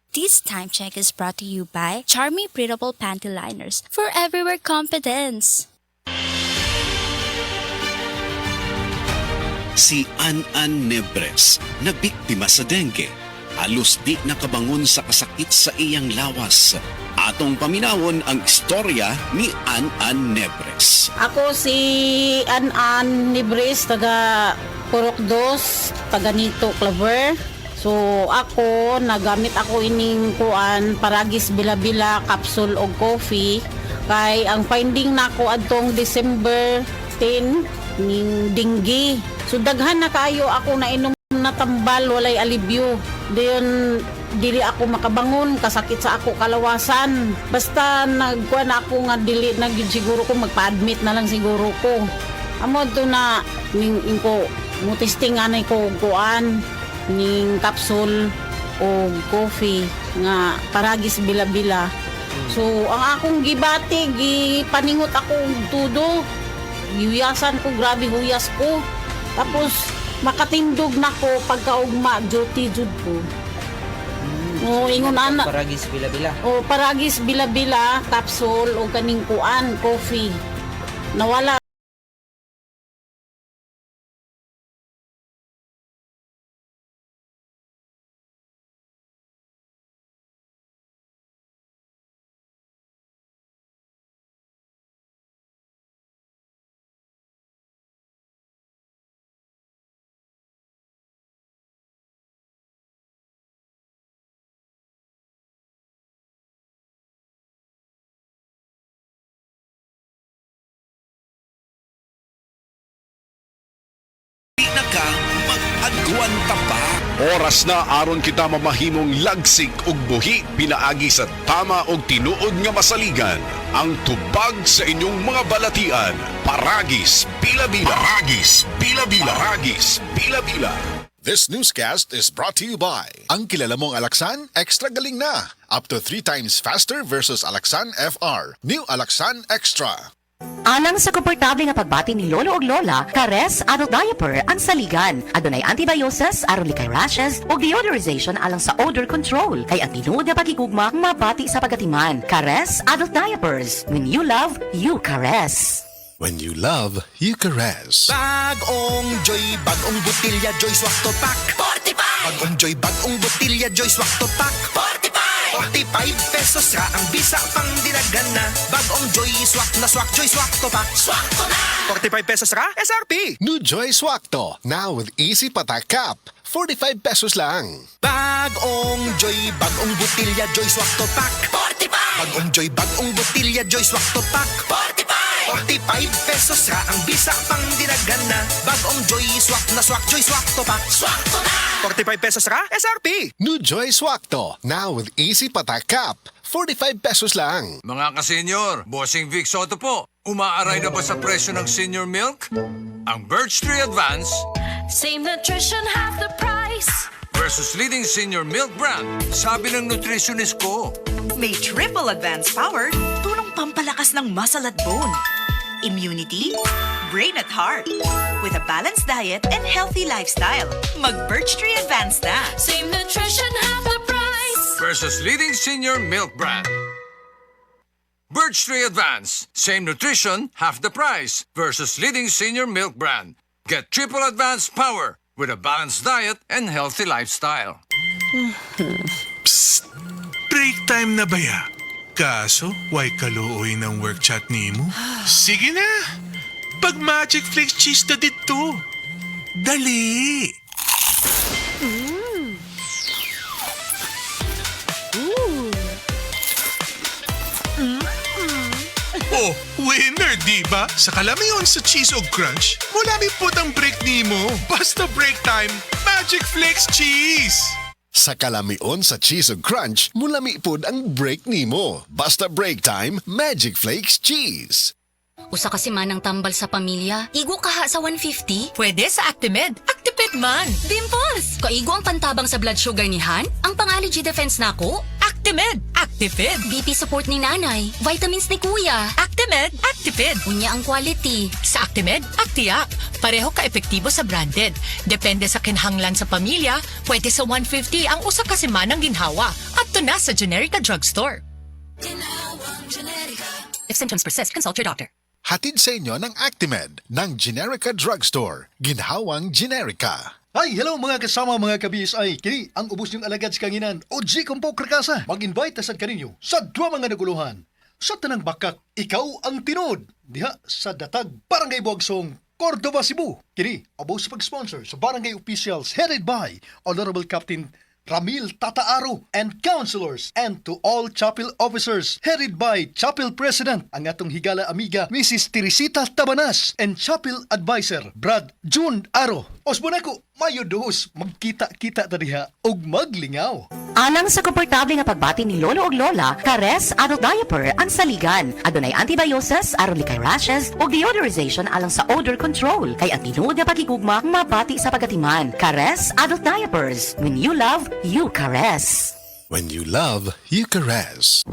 This time check is brought to you by Charmy Breathable Panty Liners for everywhere confidence. Si An Nebres na biktima sa dengue. Halos di nakabangon sa kasakit sa iyang lawas. Atong paminawon ang istorya ni An Nebres. Ako si An Nibres, taga Purok 2, taga Nito, Claver. So ako, nagamit ako ining kuan, paragis bila-bila, capsule o coffee. Kay ang finding nako adtong December 10, ning dengue. So daghan na kayo ako na inom na tambal, walay alibyo. Diyon dili ako makabangon, kasakit sa ako kalawasan. Basta nagkuan ako nga dili na gyud siguro ko magpa-admit na lang siguro ko. Amo to na ning ko mutisting anay ko kuan ning capsule o coffee nga paragis bila-bila. So ang akong gibati, gipaningot ako og tudo. Gihuyasan ko, grabe huyas ko. Tapos makatindog nako pagkaugma, duty jud ko. O ingon ana. Paragis bila-bila. O paragis bila-bila, capsule o kaning kuan, coffee. Nawala. Pinaka mag-agwan ta pa. Oras na aron kita mamahimong lagsik ug buhi pinaagi sa tama ug tinuod nga masaligan. Ang tubag sa inyong mga balatian. Paragis Bila-bila. Paragis Bila-bila. Paragis Bila-bila. This newscast is brought to you by ang kilala mong Alaxan Extra Galing na. Up to 3 times faster versus Alaxan FR. New Alaxan Extra. Alang sa komportable nga pagbati ni lolo og lola, Kares Adult Diaper ang saligan. Adunay antibiosis, aron likay rashes, ug deodorization alang sa odor control. Kay ang tinuod nga pagigugma mabati sa pagatiman. Kares Adult Diapers. When you love, you caress. When you love, you caress. Bagong Joy, bagong butilya, Joy Swak to Pack 45! Bagong Joy, bagong butilya, Joy Swak to Pack 45! 45 pesos ra ang bisa pang dinagan na. Bagong Joy Swak na Swak, Joy Swak to Pack. Swak to na! 45 pesos ra, SRP! New Joy Swakto, now with easy patak cap. 45 pesos lang. Bagong Joy, bagong butilya, Joy Swak to Pack 45! Bagong Joy, bagong butilya, Joy Swak to Pack 45! 45 pesos ra ang bisa pang dinagan na. Bagong Joy Swak na Swak, Joy Swak to Pack. Swak to na! 45 pesos ra, SRP! New Joy Swakto, now with easy patak cap. 45 pesos lang. Mga ka-senior, Bossing Vic Soto po. Umaaray na ba sa presyo ng senior milk? Ang Birch Tree Advance Same nutrition, half the price. versus leading senior milk brand. Sabi ng nutritionist ko. May triple advanced power, tulong pampalakas ng muscle at bone, immunity, brain at heart. With a balanced diet and healthy lifestyle, mag-Birch Tree Advance na. Same nutrition, half the price. Versus leading senior milk brand. Birch Tree Advance. Same nutrition, half the price. Versus leading senior milk brand. Get triple advanced power with a balanced diet and healthy lifestyle. Break time na ba ya? Kaso, why kaluoy ng work chat ni mo? Sige na! Pag Magic Flakes cheese na dito. Dali! Oh, winner, di ba? Sa kalamiyon sa cheese o crunch, mula mi po ang break ni mo. Basta break time, Magic Flakes cheese! Sa kalamion sa cheese ug crunch, mulami pod ang break nimo. Basta break time, Magic Flakes cheese. Usa kasi man ang tambal sa pamilya. Igo kaha sa 150? Pwede sa Actimed. Actipid man. Dimples! Kaigo ang pantabang sa blood sugar ni Han? Ang pang-allergy defense nako? Actimed, Actifid. BP support ni nanay. Vitamins ni kuya. Actimed, Actifid. Unya ang quality. Sa Actimed, Actiap. Pareho ka-epektibo sa branded. Depende sa kinhanglan sa pamilya, pwede sa 150 ang usa ka semanang ginhawa. At to na sa Generica Drugstore. If symptoms persist, consult your doctor. Hatid sa inyo ng Actimed ng Generica Drugstore. Ginhawang Generica. Ay, hello mga kasama mga ka-BSI. Kini ang ubos niyong alagad sa kanginan o G Kumpo Krakasa. Mag-invite sa kaninyo sa dua mga naguluhan. Sa tanang bakak, ikaw ang tinod. Diha sa Datag Barangay Buagsong, Cordova, Cebu. Kini, abo sa pag-sponsor sa barangay officials headed by Honorable Captain Ramil Tataaro and councilors, and to all chapel officers headed by Chapel President ang atong higala amiga Mrs. Teresita Tabanas and Chapel Advisor Brad June Aro. Osbonako, mayo duhos magkita-kita ta diha ug maglingaw. Alang sa komportable nga pagbati ni lolo ug lola, Kares Adult Diaper ang saligan. Adunay antibiosis aron likay rashes ug deodorization alang sa odor control. Kay ang tinuod nga pagkikugma mabati sa pagatiman. Kares Adult Diapers. When you love, you caress. When you love, you caress.